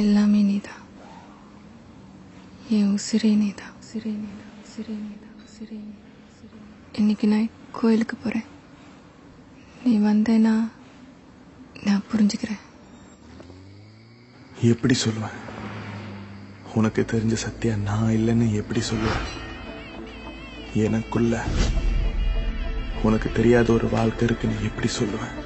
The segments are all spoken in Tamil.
எல்லாமே நீதான். என் உசிரே நீதான். உசிரே நீதான். உசிரே நீதான். உசிரே நீதான். இன்னைக்கு நான் கோயிலுக்கு போறேன். நீ வந்தேன்னா நான் புரிஞ்சுக்கிறேன். எப்படி சொல்லுவேன்? உனக்கு தெரிஞ்ச சத்தியா நான் இல்லைன்னு எப்படி சொல்லுவேன்? எனக்குள்ள உனக்கு தெரியாத ஒரு வாழ்க்கை இருக்குன்னு எப்படி சொல்லுவேன்?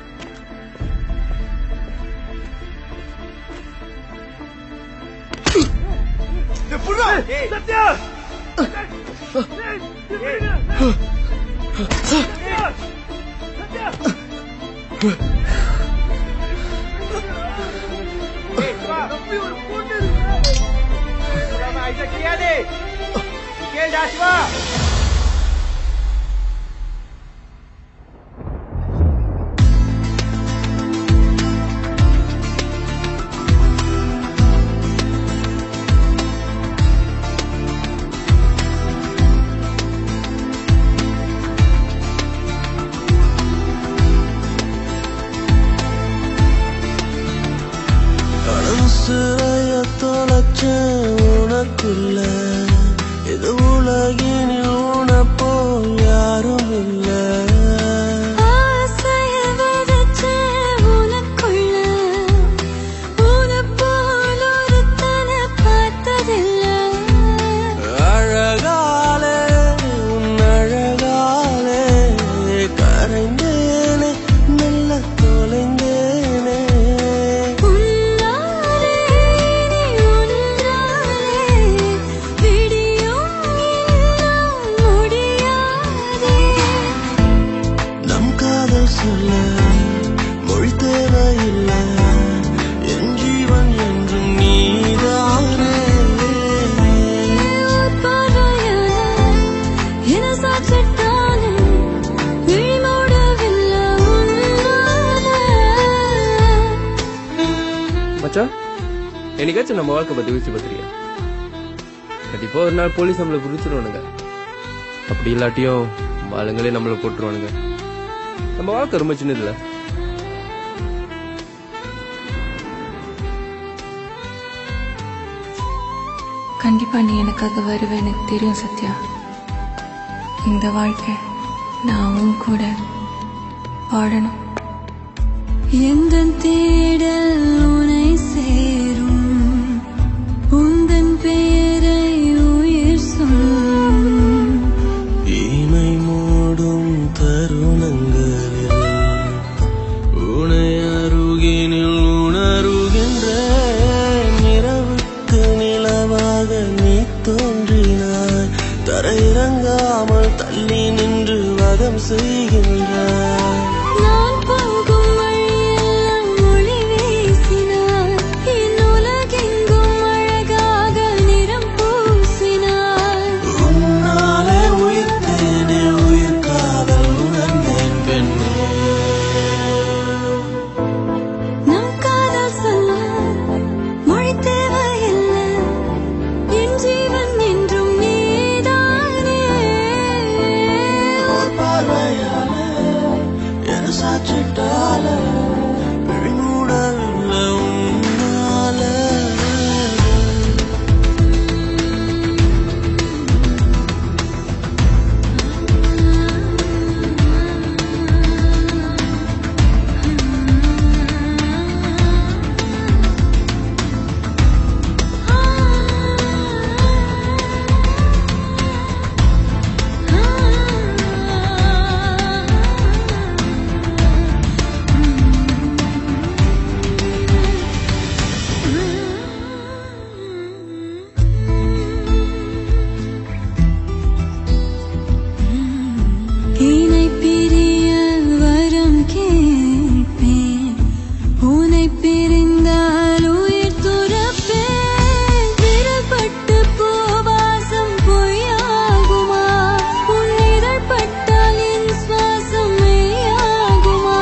சிறைய தொலைச்ச உனக்குள்ள இது உலகினில் உனப்போ யாரும் இல்ல. ஆசைய விதைச்ச உனக்குள்ள உனப்போல் ஒருத்தனை பார்த்ததில்ல. அழகாலே உன் அழகாலே கரைந்தேனே மெல்ல தொலைந்தேனே. சொல்ல மொழி தேவையில்லை, என் ஜீவன் என்றும் நீதானே. மச்சான், என்னைக்காச்சும் நம்ம வாழ்க்கை பத்தி யோசிச்சு பார்த்தியா? கண்டிப்பா ஒரு நாள் போலீஸ் நம்மளை பிடிச்சிருவானுங்க. அப்படி இல்லாட்டியும் ஆளுங்களே நம்மளை போட்டுருவானுங்க. நம்ம வாழ்க்கை ரொம்ப சின்னதுல. கண்டிப்பா நீ எனக்காக வருவ, எனக்கு தெரியும் சத்யா. இந்த வாழ்க்கை நான் உன் கூட வாழணும். எந்த தேடல் உனை சேரும், உந்தன் பெயரை உயிர் சொல்லும். இமை மூடும் தருணங்களில் உனை அருகினில் உணருகின்ற நிறவுக்கு நிலவாக நீ தோன்றினாய். தரையிறங்காமல் தள்ளி நின்று வதம் செய்கின்றாய். நான் போகும் வழியெல்லாம் ஒளி வீசினாய், என் உலகெங்கும் அழகாக நிறம் பூசினாய். உன்னாலே உயிர்த்தேனே உயிர் காதல் உணர்ந்தேன் பெண்ணே. நம் காதல் சொல்ல மொழி தேவையில்லை, என் ஜீவன் என்றும் நீதானே. பார்வையாலே என சாச்சிட்டால விழிமூடவில்லை உன்னாலே. இணை பிரிய வரம் கேட்பேன், உனை பிரிந்தால் உயிர் துறப்பேன். விரல்பட்டு பூவாசம் பொய்யாகுமா, உன் இதழ் பட்டால் என் சுவாசம் மெய்யாகுமா.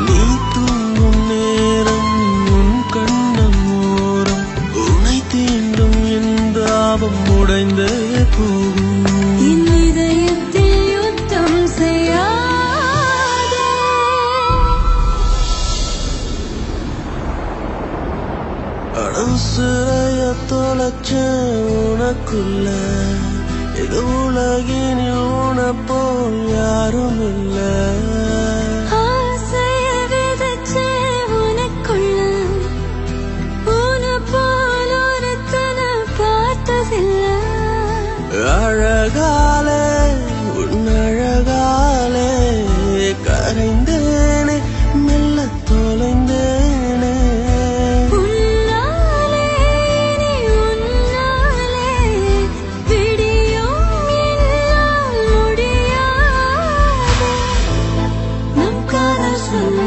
நீ தூங்கும் நேரம் உன் கண்ணம் ஓரம் உனை தீண்டும் என் தாபம் உடைந்தே போகும். என் இதயத்தில் யுத்தம் செய்யாதே. அடம் தொலைச்ச உனக்குள்ள இது உலகினில் உனப்போல் யாரும் இல்லை. ஆசைய விதைச்ச உனக்குள்ள உன போல் ஒருத்தனை பார்த்ததில்லை. அழகாலே உன் அழகாலே கரைந்தேனே மெல்ல தொலைந்தேனே. உன்னாலே நீ உன்னாலே விடியும் என்னால் முடியாது. நம் காதல் சொல்ல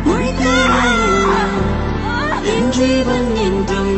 மொழி தேவையில்லை. என் ஜீவன் என்றும்